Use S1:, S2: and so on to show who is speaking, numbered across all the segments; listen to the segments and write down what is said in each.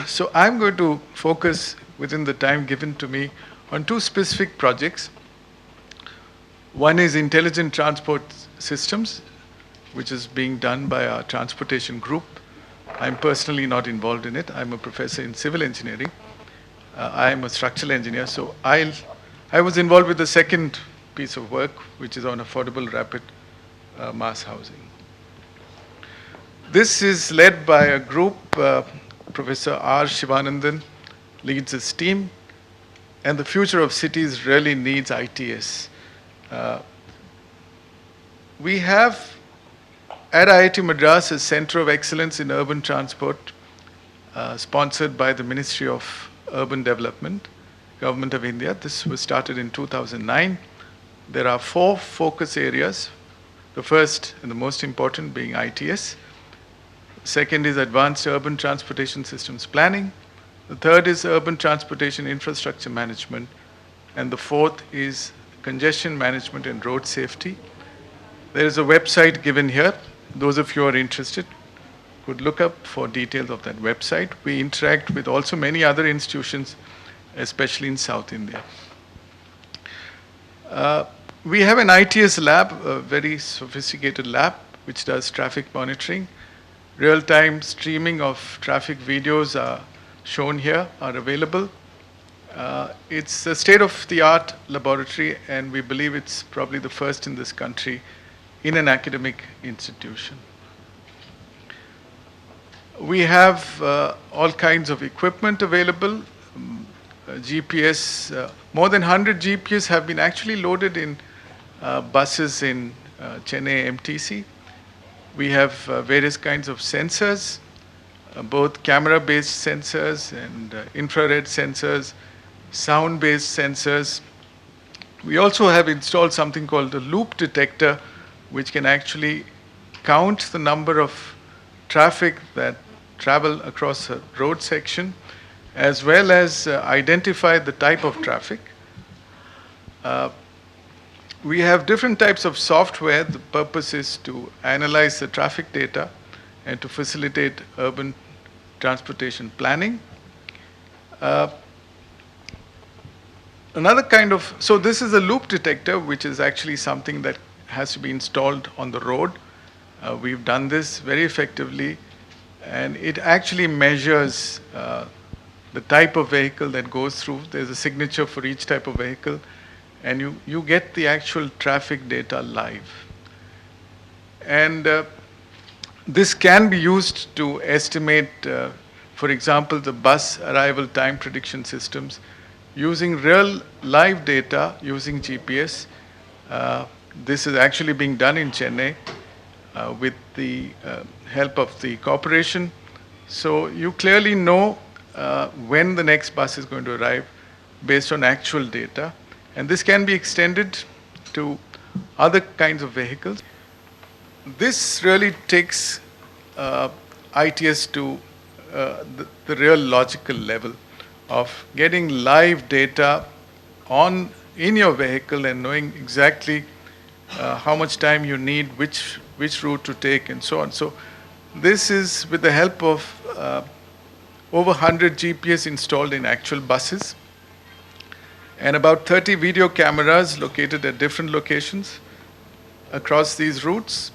S1: So I'm going to focus within the time given to me on two specific projects. One is intelligent transport systems, which is being done by our transportation group. I'm personally not involved in it. I'm a professor in civil engineering. I'm a structural engineer, so I was involved with the second piece of work, which is on affordable rapid mass housing. This is led by a group. Professor R. Shivanandan leads this team, and the future of cities really needs ITS. We have at IIT Madras a Center of Excellence in Urban Transport, sponsored by the Ministry of Urban Development, Government of India. This was started in 2009. There are 4 focus areas. The first and the most important being ITS. Second is Advanced Urban Transportation Systems Planning. The third is Urban Transportation Infrastructure Management. And the fourth is Congestion Management and Road Safety. There is a website given here. Those of you who are interested could look up for details of that website. We interact with also many other institutions, especially in South India. We have an ITS lab, a very sophisticated lab, which does traffic monitoring. Real-time streaming of traffic videos are shown here, are available. It's a state-of-the-art laboratory, and we believe it's probably the first in this country in an academic institution. We have all kinds of equipment available. GPS, more than 100 GPS have been actually loaded in buses in Chennai MTC. We have various kinds of sensors, both camera-based sensors and infrared sensors, sound-based sensors. We also have installed something called a loop detector, which can actually count the number of traffic that travel across a road section, as well as identify the type of traffic. We have different types of software. The purpose is to analyze the traffic data and to facilitate urban transportation planning. So this is a loop detector, which is actually something that has to be installed on the road. We've done this very effectively, and it actually measures the type of vehicle that goes through. There's a signature for each type of vehicle, and you get the actual traffic data live. And this can be used to estimate, for example, the bus arrival time prediction systems using real live data using GPS. This is actually being done in Chennai with the help of the corporation. So you clearly know when the next bus is going to arrive based on actual data. And this can be extended to other kinds of vehicles. This really takes ITS to the real logical level of getting live data in your vehicle and knowing exactly how much time you need, which route to take, and so on. So this is with the help of over 100 GPS installed in actual buses, and about 30 video cameras located at different locations across these routes.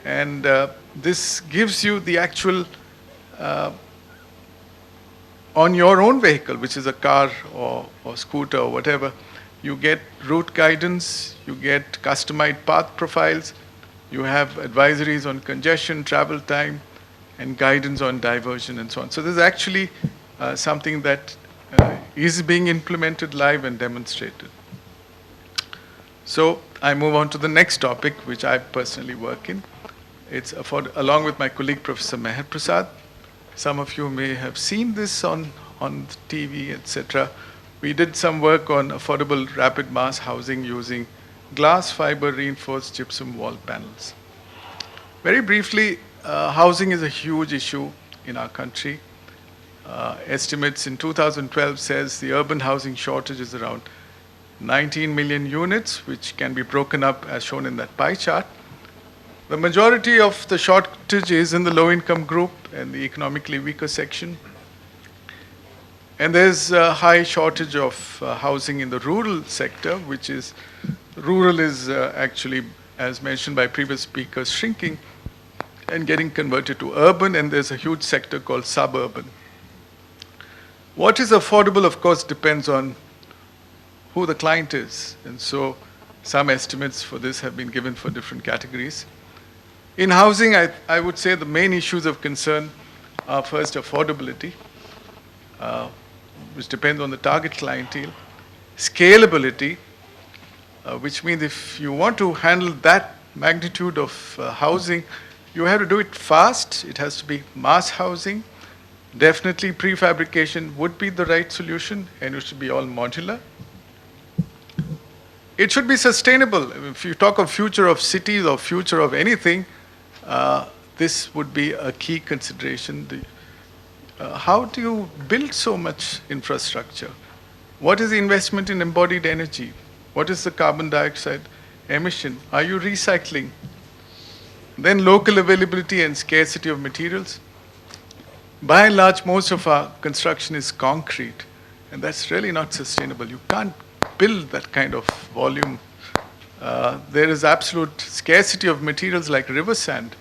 S1: And this gives you the actual, on your own vehicle, which is a car or scooter or whatever, you get route guidance, you get customized path profiles, you have advisories on congestion, travel time, and guidance on diversion and so on. So this is actually something that is being implemented live and demonstrated. So I move on to the next topic, which I personally work in. It's along with my colleague, Professor Meher Prasad. Some of you may have seen this on TV, etc. We did some work on affordable rapid mass housing using glass fiber reinforced gypsum wall panels. Very briefly, housing is a huge issue in our country. Estimates in 2012 says the urban housing shortage is around 19 million units, which can be broken up as shown in that pie chart. The majority of the shortage is in the low-income group and the economically weaker section. And there's a high shortage of housing in the rural sector, which is, rural is actually, as mentioned by previous speakers, shrinking and getting converted to urban, and there's a huge sector called suburban. What is affordable, of course, depends on who the client is. And so some estimates for this have been given for different categories. In housing, I would say the main issues of concern are first affordability, which depends on the target clientele. Scalability, which means if you want to handle that magnitude of housing, you have to do it fast. It has to be mass housing. Definitely prefabrication would be the right solution, and it should be all modular. It should be sustainable. If you talk of future of cities or future of anything, this would be a key consideration. How do you build so much infrastructure? What is the investment in embodied energy? What is the carbon dioxide emission? Are you recycling? Then local availability and scarcity of materials. By and large, most of our construction is concrete, and that's really not sustainable. You can't build that kind of volume. There is absolute scarcity of materials like river sand.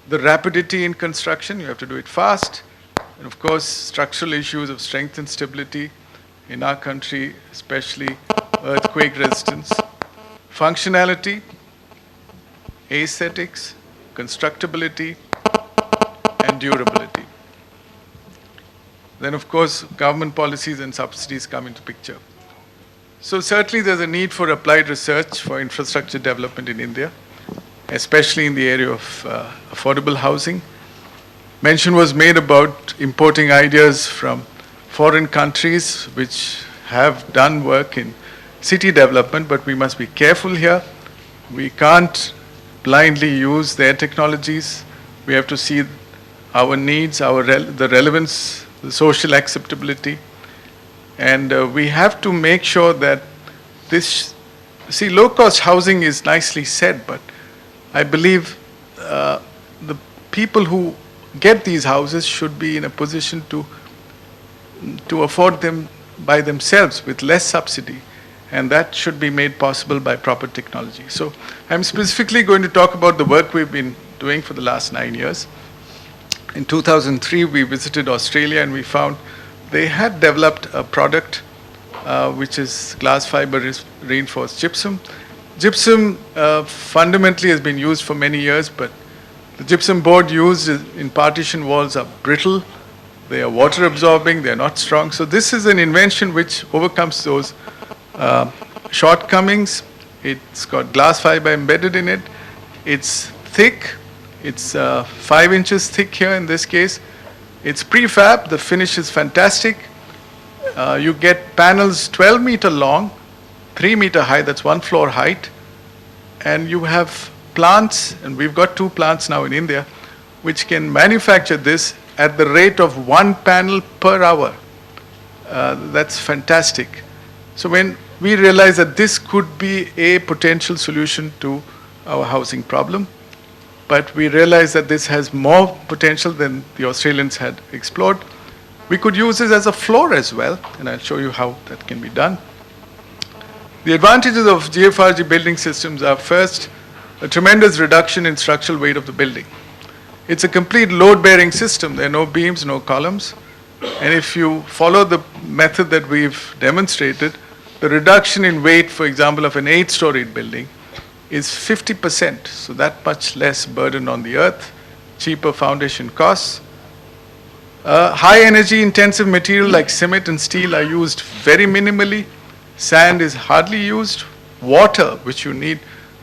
S1: The rapidity in construction, you have to do it fast. And of course, structural issues of strength and stability in our country, especially earthquake resistance. Functionality, aesthetics, constructability, and durability. Then, of course, government policies and subsidies come into picture. So certainly there's a need for applied research for infrastructure development in India, especially in the area of affordable housing. Mention was made about importing ideas from foreign countries which have done work in city development, but we must be careful here. We can't blindly use their technologies. We have to see our needs, the relevance, the social acceptability, and we have to make sure that this, see, low-cost housing is nicely said, but I believe the people who get these houses should be in a position to afford them by themselves with less subsidy, and that should be made possible by proper technology. So I'm specifically going to talk about the work we've been doing for the last 9 years. In 2003, we visited Australia, and we found they had developed a product which is glass fiber reinforced gypsum. Gypsum fundamentally has been used for many years, but the gypsum board used in partition walls are brittle, they are water absorbing, they are not strong. So this is an invention which overcomes those shortcomings. It's got glass fiber embedded in it. It's thick. It's 5 inches thick here in this case. It's prefab. The finish is fantastic. You get panels 12 meter long, 3 meter high, that's 1 floor height. And you have plants, and we've got 2 plants now in India, which can manufacture this at the rate of 1 panel per hour. That's fantastic. So when we realized that this could be a potential solution to our housing problem, but we realized that this has more potential than the Australians had explored. We could use this as a floor as well, and I'll show you how that can be done. The advantages of GFRG building systems are, first, a tremendous reduction in structural weight of the building. It's a complete load-bearing system. There are no beams, no columns. And if you follow the method that we've demonstrated, the reduction in weight, for example, of an 8-storied building is 50%. So that much less burden on the earth, cheaper foundation costs. High energy intensive material like cement and steel are used very minimally. Sand is hardly used. Water, which you need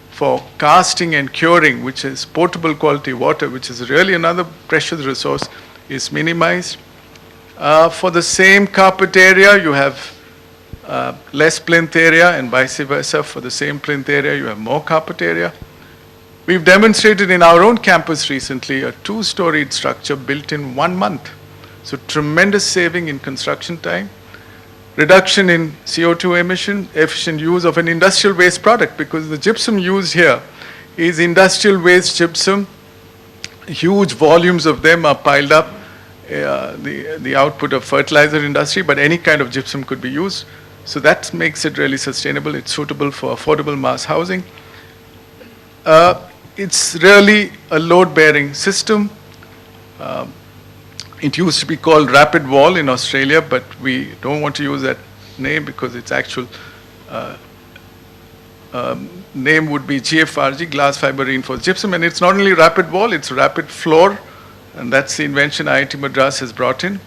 S1: for casting and curing, which is potable quality water, which is really another precious resource, is minimized. For the same carpet area, you have less plinth area, and vice versa. For the same plinth area, you have more carpet area. We've demonstrated in our own campus recently a 2-storied structure built in 1 month. So tremendous saving in construction time. reduction in CO2 emission, efficient use of an industrial waste product, because the gypsum used here is industrial waste gypsum. Huge volumes of them are piled up, the output of fertilizer industry, but any kind of gypsum could be used. So that makes it really sustainable. It's suitable for affordable mass housing. It's really a load-bearing system. It used to be called Rapid Wall in Australia, but we don't want to use that name because its actual name would be GFRG, glass fiber reinforced gypsum. And it's not only Rapid Wall, it's Rapid Floor, and that's the invention IIT Madras has brought in.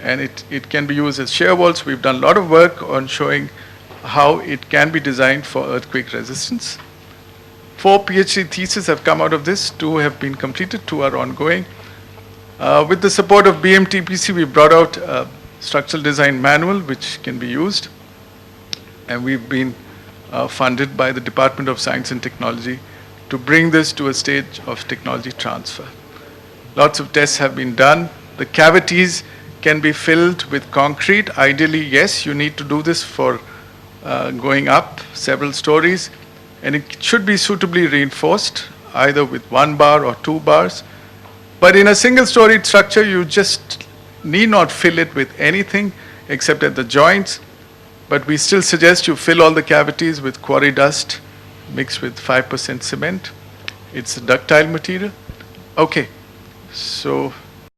S1: And it can be used as shear walls. We've done a lot of work on showing how it can be designed for earthquake resistance. 4 PhD theses have come out of this. 2 have been completed, 2 are ongoing. With the support of BMTPC, we brought out a structural design manual which can be used. And we've been funded by the Department of Science and Technology to bring this to a stage of technology transfer. Lots of tests have been done. The cavities can be filled with concrete. Ideally, yes, you need to do this for going up several stories. And it should be suitably reinforced, either with 1 bar or 2 bars. But in a single-storied structure, you just need not fill it with anything except at the joints. But we still suggest you fill all the cavities with quarry dust mixed with 5% cement. It's a ductile material. Okay, so